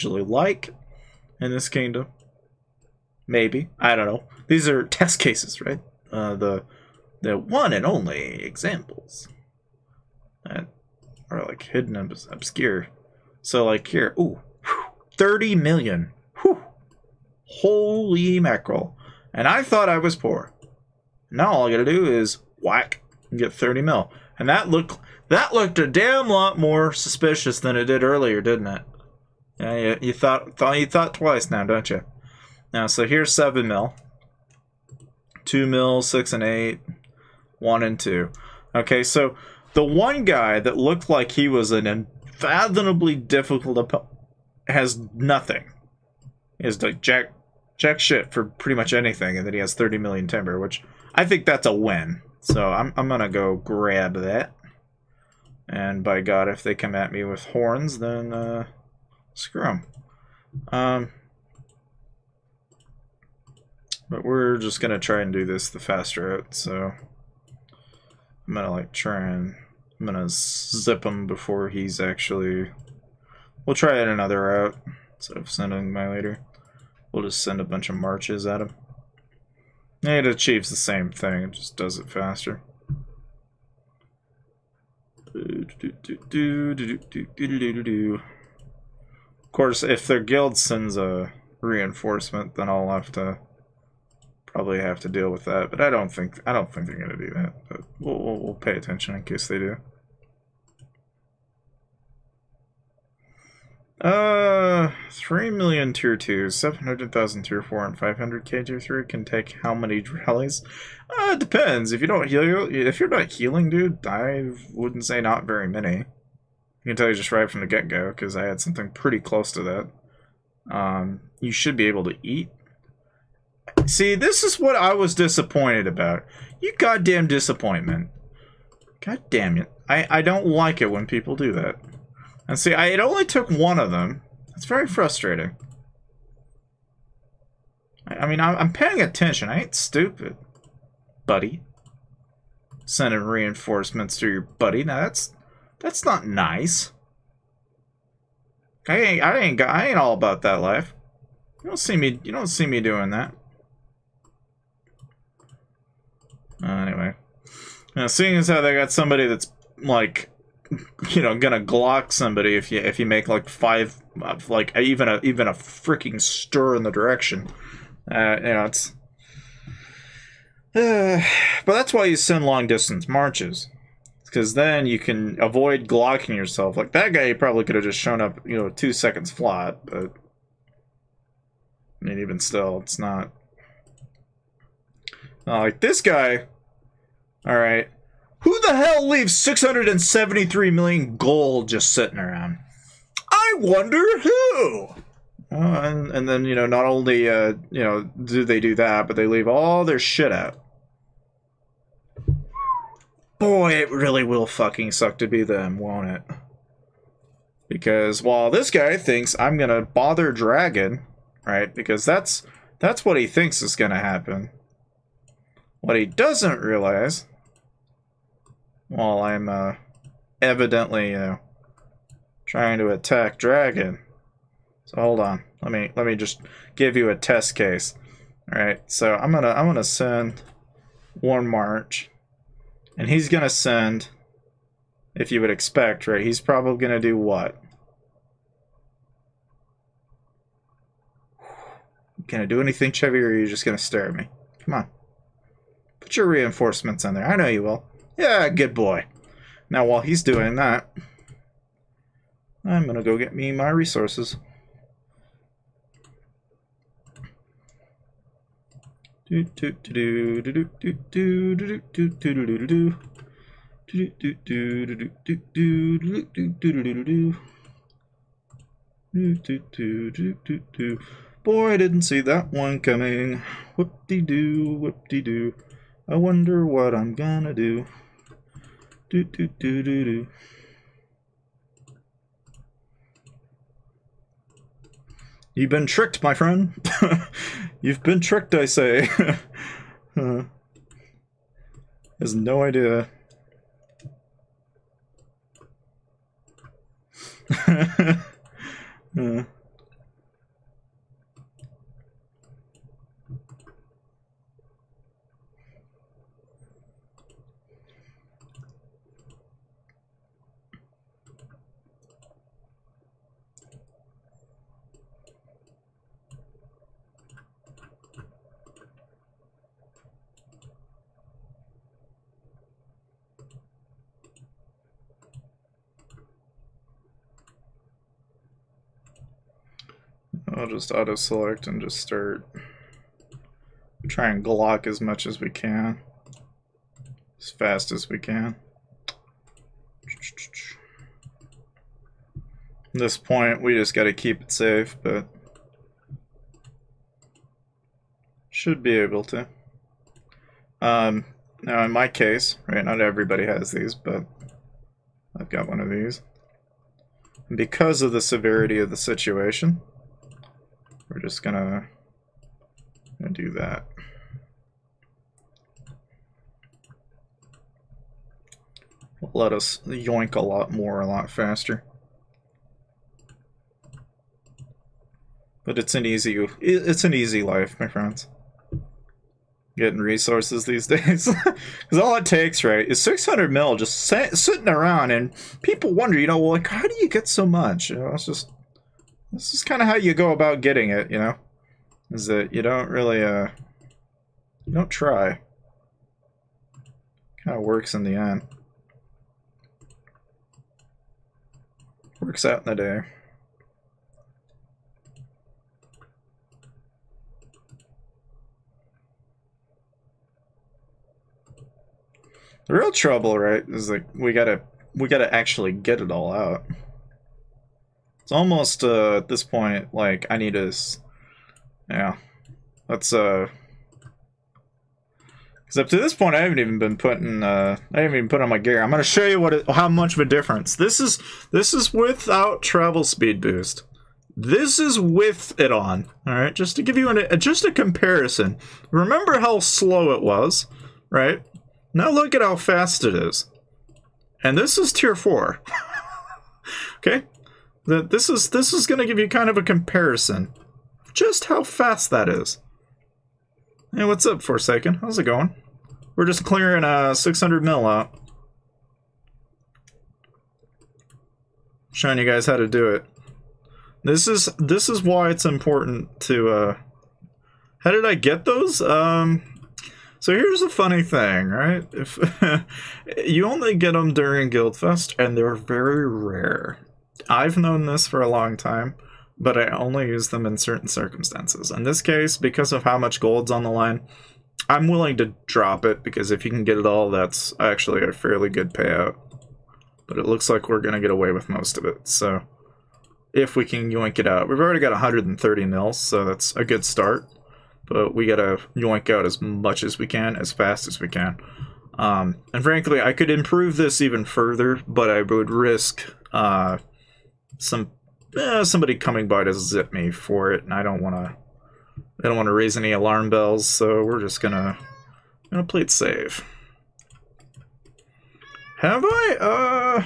usually like in this kingdom. Maybe. I don't know. These are test cases, right? The one and only examples that are like hidden and obscure. So like here, ooh, 30 million. Whew. Holy mackerel. And I thought I was poor. Now all I gotta do is whack and get 30 mil. And that looked a damn lot more suspicious than it did earlier, didn't it? Yeah, you thought twice now, don't you? Now, so here's 7 mil. 2 mil, 6 and 8, 1 and 2. Okay, so the one guy that looked like he was an unfathomably difficult opponent has nothing. He has like jack shit for pretty much anything, and then he has 30 million timber, which I think that's a win. So I'm gonna go grab that. And by God, if they come at me with horns, then screw them. But we're just gonna try and do this the fast route, so I'm gonna like I'm gonna zip him before he's actually. We'll try it another route instead of sending my leader. We'll just send a bunch of marches at him. It achieves the same thing, it just does it faster. Of course, if their guild sends a reinforcement, then I'll probably have to deal with that. But I don't think they're gonna do that. But we'll pay attention in case they do. 3 million tier 2, 700,000 tier 4, and 500k tier 3 can take how many rallies? It depends. If you don't heal, if you're not healing, dude, I wouldn't say not very many. I can tell you just right from the get-go, because I had something pretty close to that. You should be able to eat. See, this is what I was disappointed about. You goddamn disappointment. God damn it. I don't like it when people do that. And see, it only took one of them. It's very frustrating. I mean, I'm paying attention. I ain't stupid, buddy. Sending reinforcements to your buddy. Now that's not nice. I ain't all about that life. You don't see me doing that. Anyway, now seeing as how they got somebody that's like, you know, gonna Glock somebody if you make like 5, like even a freaking stir in the direction. You know, it's. But that's why you send long distance marches, because then you can avoid glocking yourself. Like that guy, he probably could have just shown up, you know, 2 seconds flat. But I mean, even still, it's not. Like this guy. All right. Who the hell leaves 673 million gold just sitting around? I wonder who. And then, you know, not only you know, do they do that, but they leave all their shit out. Boy, it really will fucking suck to be them, won't it? Because while this guy thinks I'm gonna bother Dragon, right? Because that's what he thinks is gonna happen. What he doesn't realize, while I'm evidently, you know, trying to attack Dragon. So hold on, let me just give you a test case. All right, so I'm gonna send one march, and he's gonna send, if you would expect, right? He's probably gonna do what? Can I do anything, Chevy, or are you just gonna stare at me? Come on, put your reinforcements in there. I know you will. Yeah, good boy. Now, while he's doing that, I'm gonna go get me my resources. Boy, I didn't see that one coming. Whoop-de-doo, whoop-de-doo. I wonder what I'm gonna do. Do-do-do-do-do. You've been tricked, my friend. You've been tricked, I say. Has no idea. I'll just auto-select and just start try and Glock as much as we can. As fast as we can. At this point, we just gotta keep it safe, but should be able to. Now in my case, right, not everybody has these, but I've got one of these. And because of the severity of the situation, we're just gonna do that. Will let us yoink a lot more, a lot faster. But it's an easy life, my friends. Getting resources these days. Because all it takes, right, is 600 mil just sitting around, and people wonder, you know, well, like, how do you get so much? You know, it's just, this is kind of how you go about getting it, you know? Is that you don't really, you don't try. Kind of works in the end. Works out in the day. The real trouble, right, is like we gotta actually get it all out. It's almost at this point like I need to, yeah. Let's because up to this point I haven't even been putting I haven't even put on my gear. I'm gonna show you how much of a difference this is without travel speed boost. This is with it on. All right, just to give you just a comparison. Remember how slow it was, right? Now look at how fast it is. And this is tier 4. Okay? This is going to give you kind of a comparison. Just how fast that is. Hey, what's up, Forsaken? How's it going? We're just clearing 600 mil out. Showing you guys how to do it. This is why it's important to how did I get those? So here's the funny thing, right? If you only get them during Guildfest, and they're very rare. I've known this for a long time, but I only use them in certain circumstances. In this case, because of how much gold's on the line, I'm willing to drop it, because if you can get it all, that's actually a fairly good payout. But it looks like we're going to get away with most of it, so if we can yoink it out. We've already got 130 mils, so that's a good start. But we gotta yoink out as much as we can, as fast as we can. And frankly, I could improve this even further, but I would risk somebody coming by to zip me for it, and I don't want to raise any alarm bells. So we're just gonna play it safe. Have I?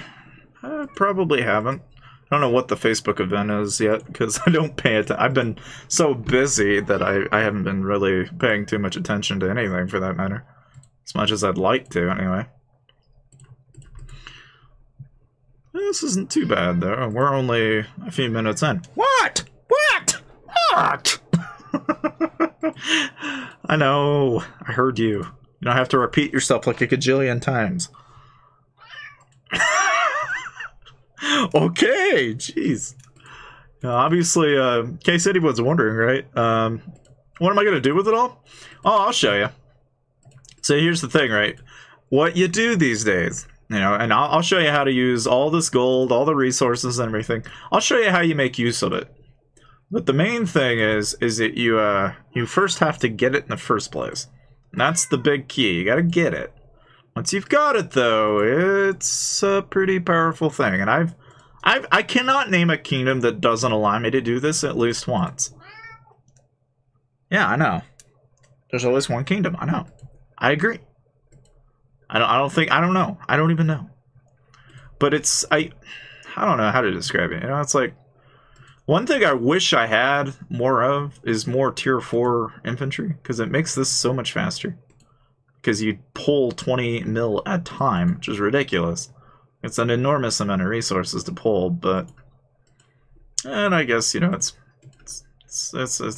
I probably haven't. I don't know what the Facebook event is yet, because I don't pay attention. I've been so busy that I haven't been really paying too much attention to anything, for that matter. As much as I'd like to, anyway. This isn't too bad, though. We're only a few minutes in. What? What? What? I know. I heard you. You don't have to repeat yourself like a gajillion times. Okay, jeez. Obviously, K-City was wondering, right? What am I going to do with it all? Oh, I'll show you. So here's the thing, right? What you do these days, you know, and I'll show you how to use all this gold, all the resources and everything. I'll show you how you make use of it. But the main thing is that you first have to get it in the first place. And that's the big key. You got to get it. Once you've got it, though, it's a pretty powerful thing. And I cannot name a kingdom that doesn't allow me to do this at least once. Yeah, I know. There's always one kingdom. I know. I agree. I don't know. I don't even know. But I don't know how to describe it. You know, it's like, one thing I wish I had more of is more tier 4 infantry, because it makes this so much faster. Because you pull 20 mil at a time, which is ridiculous. It's an enormous amount of resources to pull, but... And I guess, you know, it's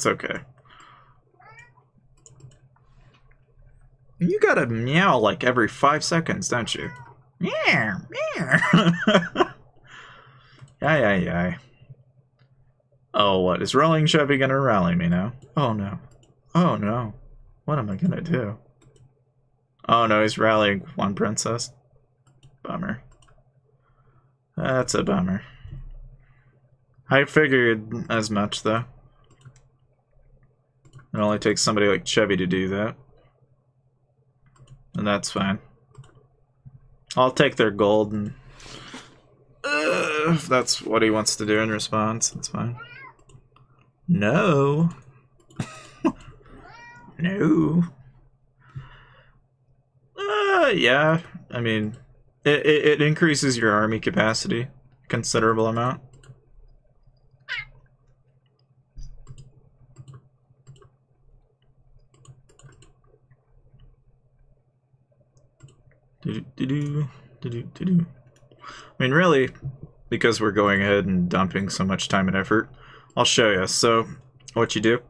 okay. You gotta meow like every 5 seconds, don't you? Meow, meow. Yeah. Oh, what? Is rallying Chevy gonna rally me now? Oh no. Oh no. What am I gonna do? Oh no, he's rallying one princess. Bummer. That's a bummer. I figured as much, though. It only takes somebody like Chevy to do that. And that's fine. I'll take their gold, and if that's what he wants to do in response, that's fine. No. No. Yeah. I mean, it increases your army capacity a considerable amount. I mean, really, because we're going ahead and dumping so much time and effort, I'll show you. So, what you do,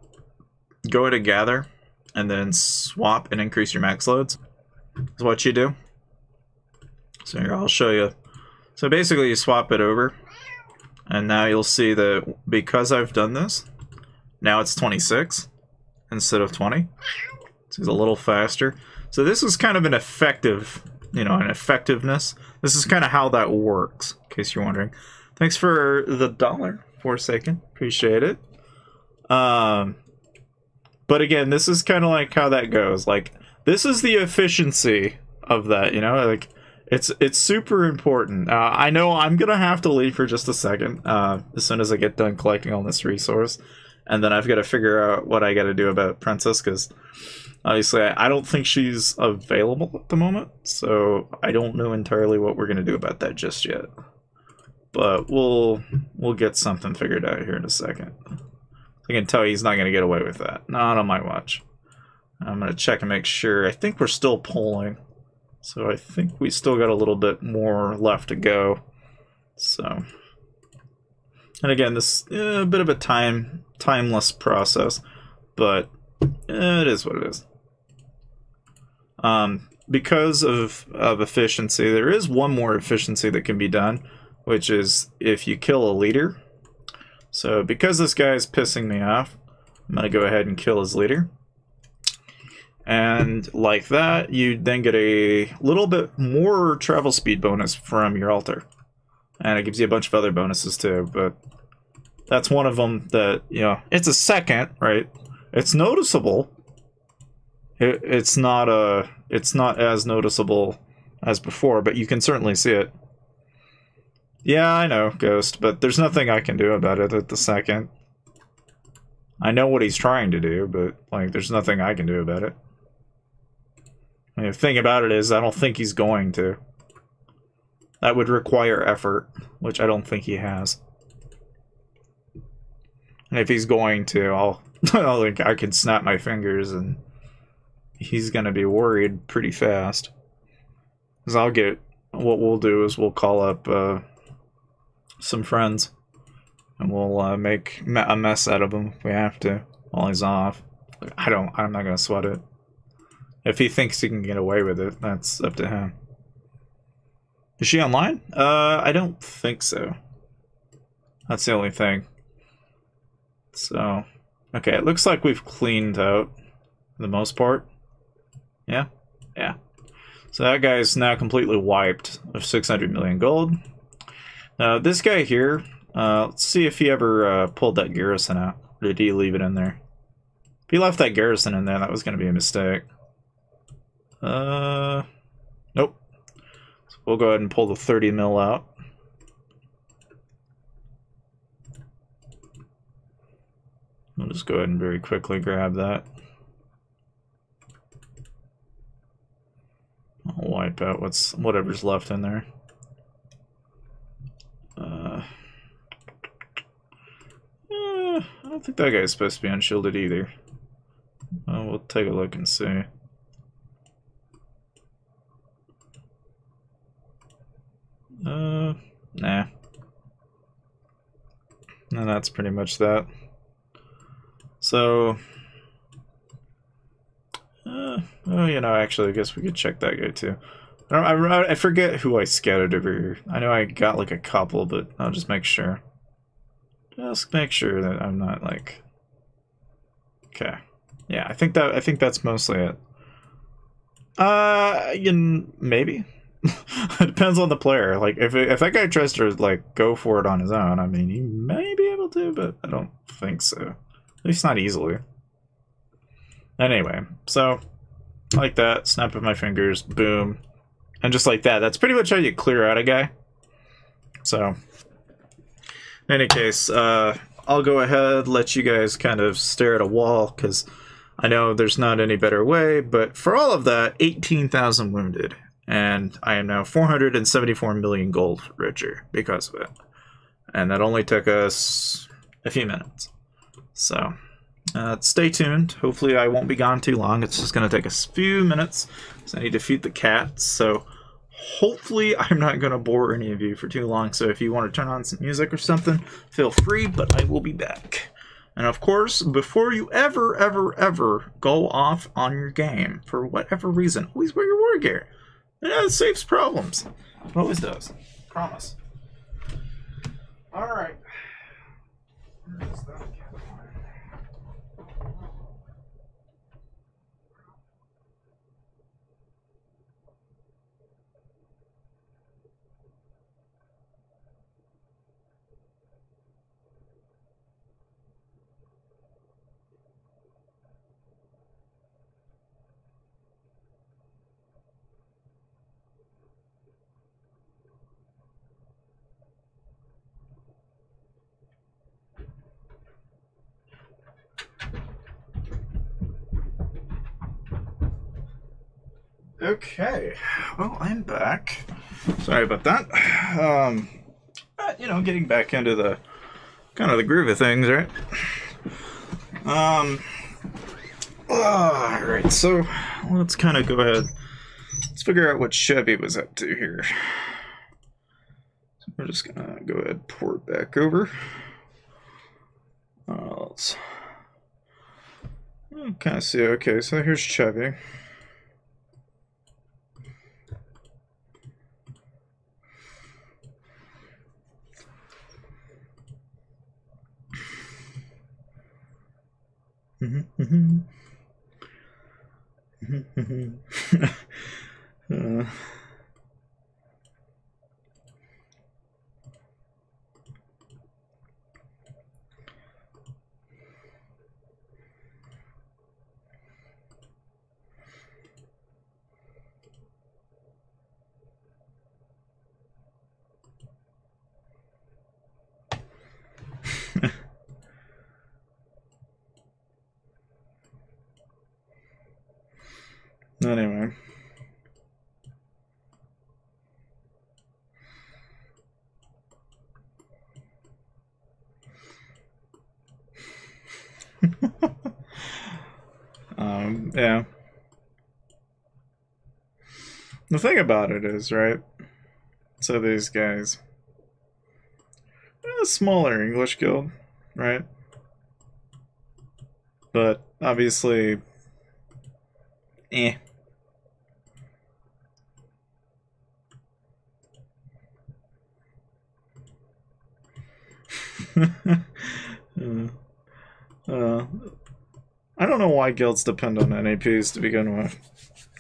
go ahead and gather, and then swap and increase your max loads, is what you do. So here, I'll show you. So basically, you swap it over, and now you'll see that because I've done this, now it's 26 instead of 20. So it's a little faster. So this is kind of an effective, you know, an effectiveness. This is kind of how that works, in case you're wondering. Thanks for the $1, Forsaken. Appreciate it. But again, this is kind of like how that goes. Like, this is the efficiency of that, you know? Like, it's super important. I know I'm going to have to leave for just a second, as soon as I get done collecting all this resource. And then I've got to figure out what I got to do about Princess, because obviously I don't think she's available at the moment. So I don't know entirely what we're going to do about that just yet. But we'll get something figured out here in a second. I can tell you he's not going to get away with that. Not on my watch. I'm going to check and make sure. I think we're still polling. So I think we still got a little bit more left to go. So, and again, this a bit of a timeless process, but it is what it is. Because of efficiency, there is one more efficiency that can be done, which is if you kill a leader. So because this guy is pissing me off, I'm going to go ahead and kill his leader. And like that, you then get a little bit more travel speed bonus from your altar. And it gives you a bunch of other bonuses too, but that's one of them that, you know, it's a second, right? It's noticeable. It's not as noticeable as before, but you can certainly see it. Yeah, I know, Ghost, but there's nothing I can do about it at the second. I know what he's trying to do, but, like, there's nothing I can do about it. I mean, the thing about it is, I don't think he's going to. That would require effort, which I don't think he has. And if he's going to, I could snap my fingers and he's gonna be worried pretty fast. Because what we'll do is we'll call up some friends and we'll make a mess out of him if we have to while he's off. I'm not gonna sweat it. If he thinks he can get away with it, that's up to him. Is she online? I don't think so. That's the only thing. So, okay, it looks like we've cleaned out for the most part. Yeah? Yeah. So that guy's now completely wiped of 600 million gold. Now, this guy here, let's see if he ever pulled that garrison out. Or did he leave it in there? If he left that garrison in there, that was going to be a mistake. Nope. So we'll go ahead and pull the 30 mil out. We'll just go ahead and very quickly grab that. I'll wipe out whatever's left in there. I don't think that guy's supposed to be unshielded either. We'll take a look and see. Nah. And that's pretty much that. So, oh, you know, actually, I guess we could check that guy too. I forget who I scouted over here. I know I got like a couple, but I'll just make sure. Just make sure that I'm not like. Okay. Yeah, I think that's mostly it. Maybe. It depends on the player. Like if that guy tries to like go for it on his own, I mean, he may be able to, but I don't think so. At least not easily. Anyway, so like that, snap of my fingers, boom, and just like that. That's pretty much how you clear out a guy. So, in any case, I'll go ahead, let you guys kind of stare at a wall because I know there's not any better way. But for all of that, 18,000 wounded. And I am now 474 million gold richer because of it. And that only took us a few minutes. So, stay tuned. Hopefully I won't be gone too long. It's just going to take a few minutes. So I need to feed the cats. So hopefully I'm not going to bore any of you for too long. So if you want to turn on some music or something, feel free, but I will be back. And of course, before you ever go off on your game, for whatever reason, always wear your war gear. Yeah, it saves problems. It always does. Promise. Alright. Where's that campfire? Okay, well, I'm back. Sorry about that. But, you know, getting back into the kind of the groove of things, right? Alright, so let's kind of go ahead. Let's figure out what Chevy was up to here. So we're just gonna go ahead and port back over. Let's kind of see. Okay, so here's Chevy. Anyway. Yeah. The thing about it is, right? So these guys, a smaller English guild, right? But obviously, eh. I don't know why guilds depend on NAPs to begin with.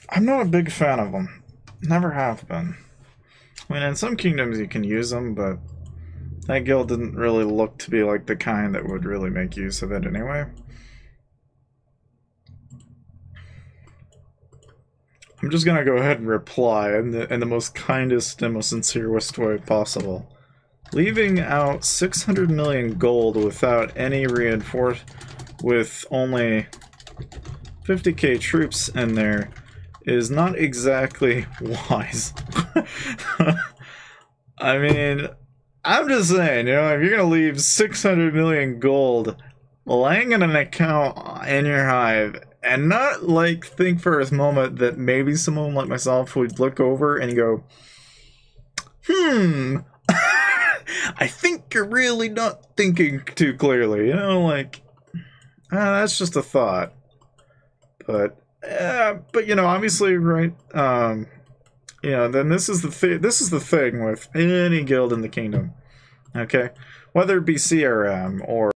I'm not a big fan of them. Never have been. I mean, in some kingdoms you can use them, but that guild didn't really look to be like the kind that would really make use of it anyway. I'm just gonna go ahead and reply in the most kindest and most sincerest way possible. Leaving out 600 million gold without any reinforce, with only 50k troops in there, is not exactly wise. I mean, I'm just saying, you know, if you're gonna leave 600 million gold laying in an account in your hive, and not, like, think for a moment that maybe someone like myself would look over and go, I think you're really not thinking too clearly, you know, like, that's just a thought. But you know, obviously, right, you know, then this is the thing with any guild in the kingdom, okay? whether it be CRM or